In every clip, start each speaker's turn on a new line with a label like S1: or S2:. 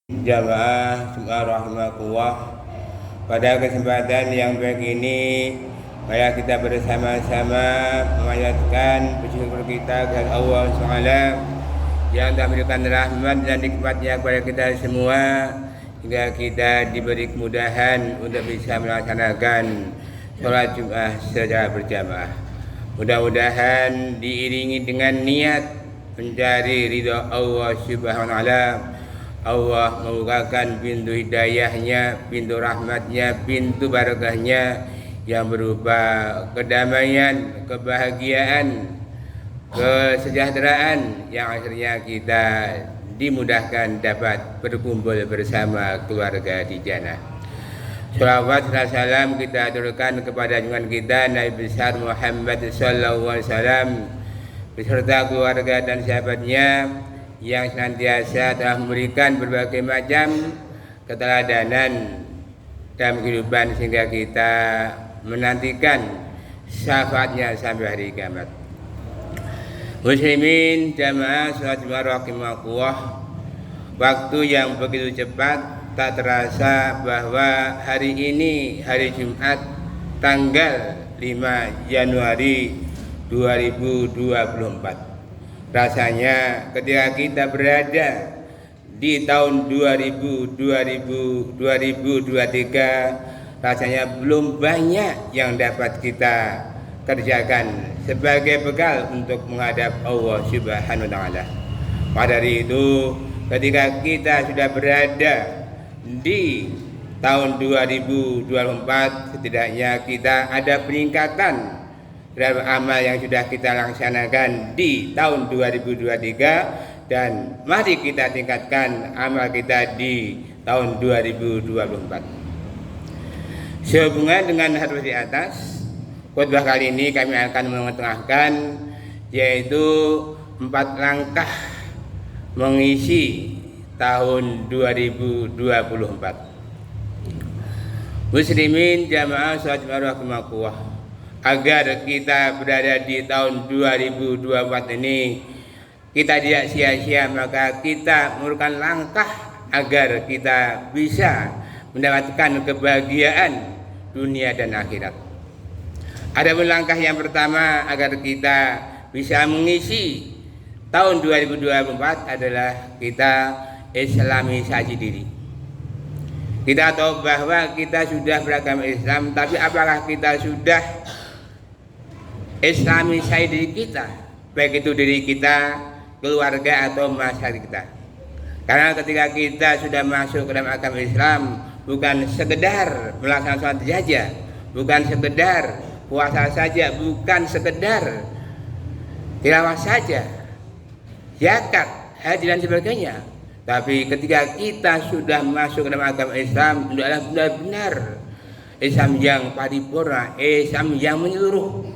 S1: Jamaah Jumat rahimakumullah. Pada kesempatan yang baik ini, mari kita bersama-sama memanjatkan puji syukur kita kepada Allah SWT yang telah memberikan rahmat dan nikmatnya kepada kita semua, hingga kita diberi kemudahan untuk bisa melaksanakan sholat Jumat secara berjamaah. Mudah-mudahan diiringi dengan niat mencari ridha Allah Subhanahu wa Ta'ala. Allah membukakan pintu hidayahnya, pintu rahmatnya, pintu barakahnya yang berupa kedamaian, kebahagiaan, kesejahteraan yang akhirnya kita dimudahkan dapat berkumpul bersama keluarga di jannah. Shalawat dan salam kita aturkan kepada junjungan kita Nabi besar Muhammad sallallahu alaihi wasallam beserta keluarga dan sahabatnya yang senantiasa telah memberikan berbagai macam keteladanan dalam kehidupan sehingga kita menantikan syafaatnya sampai hari kiamat. Muslimin jamaah sholat Jumat rahimakumullah, waktu yang begitu cepat tak terasa bahwa hari ini hari Jumat tanggal 5 Januari 2024. Rasanya ketika kita berada di tahun 2023, rasanya belum banyak yang dapat kita kerjakan sebagai bekal untuk menghadap Allah Subhanahu wa Ta'ala. Maka dari itu, ketika kita sudah berada di tahun 2024, setidaknya kita ada peningkatan terhadap amal yang sudah kita laksanakan di tahun 2023, dan mari kita tingkatkan amal kita di tahun 2024. Sehubungan dengan hadis di atas, khutbah kali ini kami akan mengetengahkan yaitu 4 langkah mengisi tahun 2024. Muslimin jamaah sholat rahimakumullah, agar kita berada di tahun 2024 ini kita tidak sia-sia, maka kita memerlukan langkah agar kita bisa mendapatkan kebahagiaan dunia dan akhirat. Ada langkah yang pertama agar kita bisa mengisi tahun 2024 adalah kita islamisasi diri. Kita tahu bahwa kita sudah beragama Islam, tapi apakah kita sudah islamisasi diri kita, baik itu diri kita, keluarga atau masyarakat kita? Karena ketika kita sudah masuk ke dalam agama Islam, bukan sekedar melaksanakan sholat saja, bukan sekedar puasa saja, bukan sekedar tilawah saja, zakat, haji dan sebagainya, tapi ketika kita sudah masuk ke dalam agama Islam, itu adalah benar-benar Islam yang paripurna, Islam yang menyeluruh.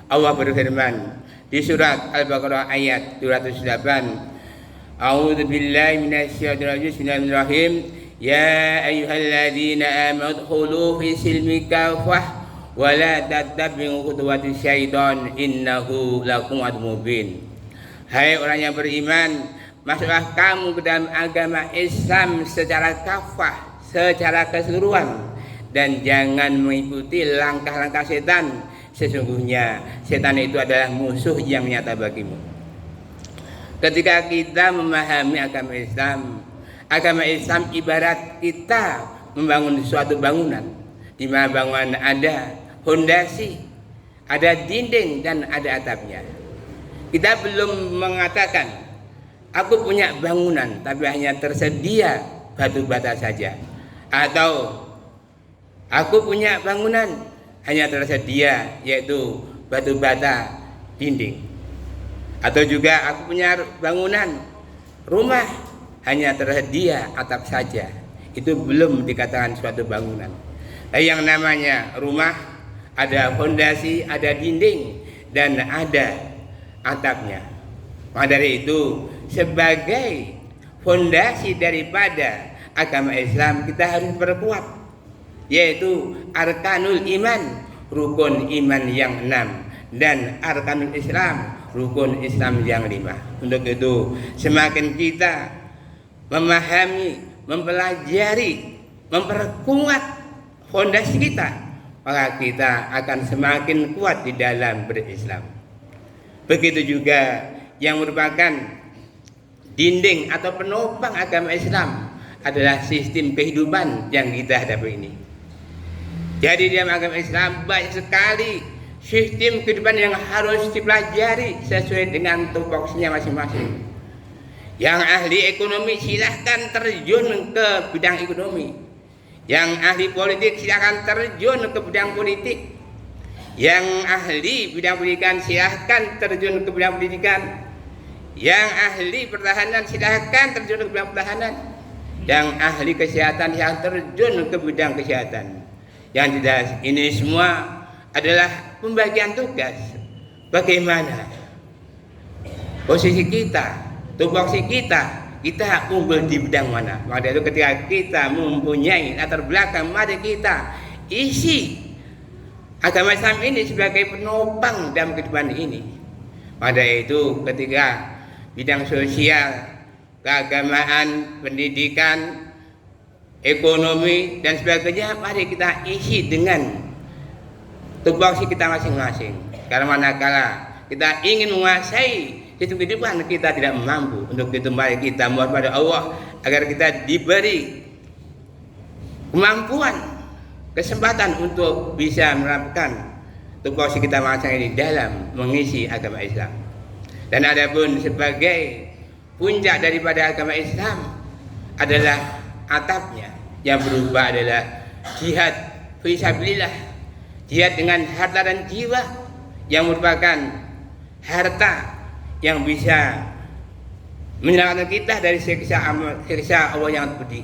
S1: Allah berfirman di surat Al-Baqarah ayat 208, A'udzubillahi minasyaitonir rajim, bismillahirrahmanirrahim, ya ayyuhalladzina amanu udkhulu fi silmi kafah wa la tattabi'u khutuwatis syaiton innahu lakum aduwwun mubin. Hai orang yang beriman, masuklah kamu ke dalam agama Islam secara kafah, secara keseluruhan, dan jangan mengikuti langkah-langkah setan. Sesungguhnya setan itu adalah musuh yang nyata bagimu. Ketika kita memahami agama Islam ibarat kita membangun suatu bangunan, di mana bangunan ada fondasi, ada dinding dan ada atapnya. Kita belum mengatakan aku punya bangunan tapi hanya tersedia batu bata saja, atau aku punya bangunan hanya tersedia yaitu batu bata dinding, atau juga aku punya bangunan rumah hanya tersedia atap saja. Itu belum dikatakan suatu bangunan. Yang namanya rumah ada fondasi, ada dinding, dan ada atapnya. Maka dari itu, sebagai fondasi daripada agama Islam, kita harus perkuat, yaitu arkanul iman, rukun iman yang 6, dan arkanul Islam, rukun Islam yang 5. Untuk itu semakin kita memahami mempelajari, memperkuat fondasi kita, maka kita akan semakin kuat di dalam berislam. Begitu juga yang merupakan dinding atau penopang agama Islam adalah sistem kehidupan yang kita hadapi ini. Jadi dalam agama Islam banyak sekali sistem kehidupan yang harus dipelajari sesuai dengan tupoksinya masing-masing. Yang ahli ekonomi silahkan terjun ke bidang ekonomi. Yang ahli politik silahkan terjun ke bidang politik. Yang ahli bidang pendidikan silahkan terjun ke bidang pendidikan. Yang ahli pertahanan silahkan terjun ke bidang pertahanan. Yang ahli kesehatan yang terjun ke bidang kesehatan. Yang jelas ini semua adalah pembagian tugas. Bagaimana posisi kita, tupoksi kita unggul di bidang mana. Maka itu ketika kita mempunyai latar belakang, mari kita isi agama Islam ini sebagai penopang dalam kehidupan ini. Pada itu ketika bidang sosial, keagamaan, pendidikan, ekonomi dan sebagainya, mari kita isi dengan tupoksi kita masing-masing. Karena manakala kita ingin menguasai sistem kehidupan, kita tidak mampu. Untuk itu mari kita mohon pada Allah agar kita diberi kemampuan, kesempatan untuk bisa menerapkan tupoksi kita masing-masing ini dalam mengisi agama Islam. Dan adapun sebagai puncak daripada agama Islam adalah atapnya, yang berupa adalah jihad fisabilillah, jihad dengan harta dan jiwa, yang merupakan harta yang bisa menyelamatkan kita dari siksa Allah yang pedih.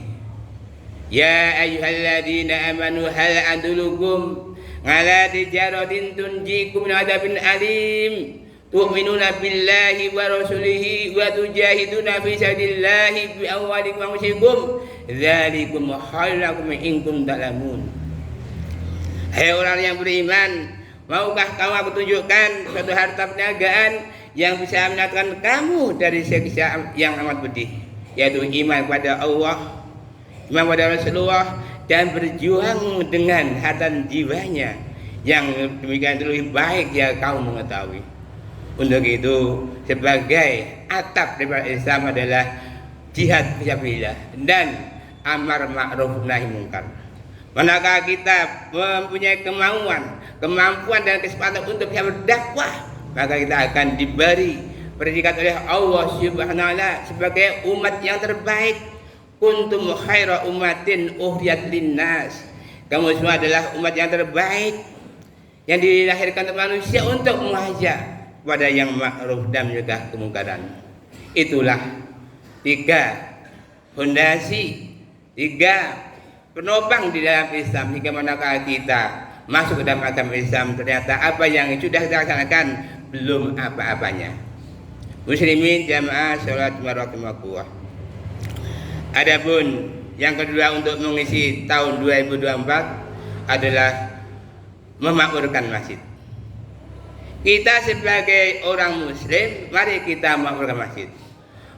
S1: Ya ayyuhalladzina amanu hal adulukum ala tijaratin tunjikum min adzabin alim tu'minuna billahi wa rasulihi wa tujahiduna fi sabilillahi bi amwalikum wa anfusikum dzalikum khairun lakum in kuntum ta'lamun. Hai orang yang beriman, maukah kamu aku tunjukkan suatu harta perniagaan yang bisa menyelamatkan kamu dari siksa yang amat pedih, yaitu iman kepada Allah, iman kepada Rasulullah, dan berjuang dengan harta dan jiwanya. Yang demikian itu lebih baik ya kamu mengetahui. Untuk itu sebagai atap daripada Islam adalah jihad fisabilillah dan amar ma'ruf nahi munkar. Manakala kita mempunyai kemampuan dan kesempatan untuk bisa berdakwah, maka kita akan diberi predikat oleh Allah Subhanahu wa taala sebagai umat yang terbaik. Kuntum khaira ummatin uhriyat linnas. Kamu semua adalah umat yang terbaik yang dilahirkan oleh manusia untuk mengajak pada yang ma'ruf dan mencegah kemungkaran. Itulah tiga fondasi, tiga penopang di dalam Islam. Hingga manakala kita masuk ke dalam agama Islam, ternyata apa yang sudah kita laksanakan belum apa-apanya. Muslimin jamaah sholat warahmatullah. Adapun yang kedua untuk mengisi tahun 2024 adalah memakmurkan masjid. Kita sebagai orang muslim, mari kita memakmurkan masjid.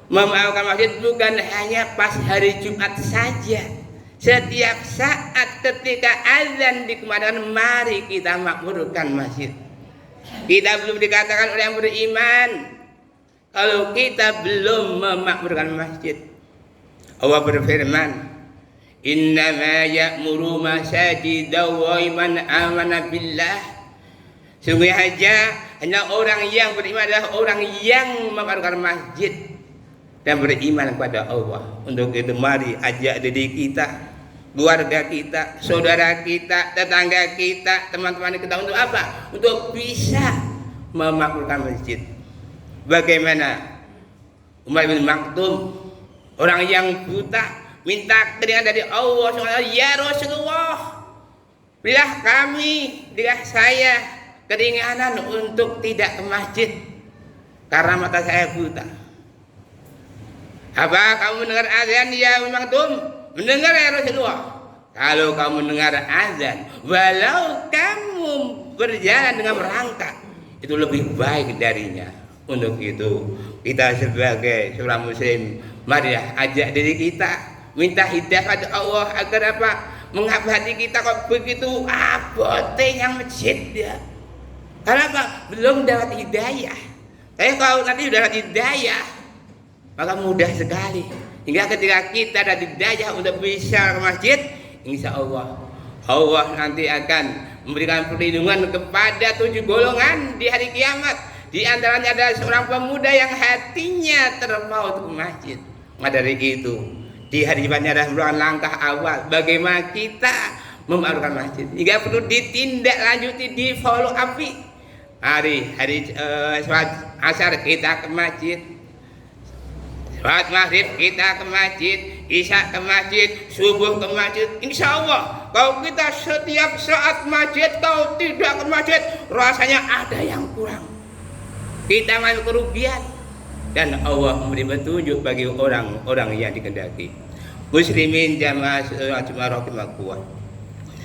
S1: Memakmurkan masjid bukan hanya pas hari Jumat saja. Setiap saat ketika azan dikumandangkan, mari kita makmurkan masjid. Kita belum dikatakan oleh yang beriman kalau kita belum memakmurkan masjid. Allah berfirman, innama ya'muru masajida wa man amana billah. Sungguh saja hanya orang yang beriman adalah orang yang memakmurkan masjid dan beriman kepada Allah. Untuk itu mari ajak diri kita, keluarga kita, saudara kita, tetangga kita, teman-teman kita untuk apa? Untuk bisa memakmurkan masjid. Bagaimana Umar bin Maktum, orang yang buta, minta keringan dari Allah SWT, ya Rasulullah, berilah kami, berilah saya keringanan untuk tidak ke masjid karena mata saya buta. Apa kamu mendengar azan ya Maktum? Mendengar ya Rasulullah. Kalau kamu mendengar azan, walau kamu berjalan dengan merangkak, itu lebih baik darinya. Untuk itu kita sebagai seorang muslim, marilah ajak diri kita minta hidayah pada Allah agar apa? Mengapa hati kita kok begitu abotnya masjid ya? Karena apa? Belum dapat hidayah. Tapi kalau nanti sudah dapat hidayah, maka mudah sekali. Hingga ketika kita ada hidayah untuk bisa ke masjid, insya Allah nanti akan memberikan perlindungan kepada 7 golongan di hari kiamat. Di antaranya adalah seorang pemuda yang hatinya terpaut ke masjid. Maka dari itu, di hari depannya adalah merupakan langkah awal bagaimana kita memarukan masjid. Hingga perlu ditindaklanjuti, di follow up. Hari sholat asar kita ke masjid, sholat maghrib kita ke masjid, isya ke masjid, subuh ke masjid. Insya Allah kalau kita setiap saat masjid, kalau tidak ke masjid, rasanya ada yang kurang, kita masuk kerugian. Dan Allah memberi petunjuk bagi orang-orang yang dikehendaki. Muslimin jamaah sholat Jumat rahimahullah.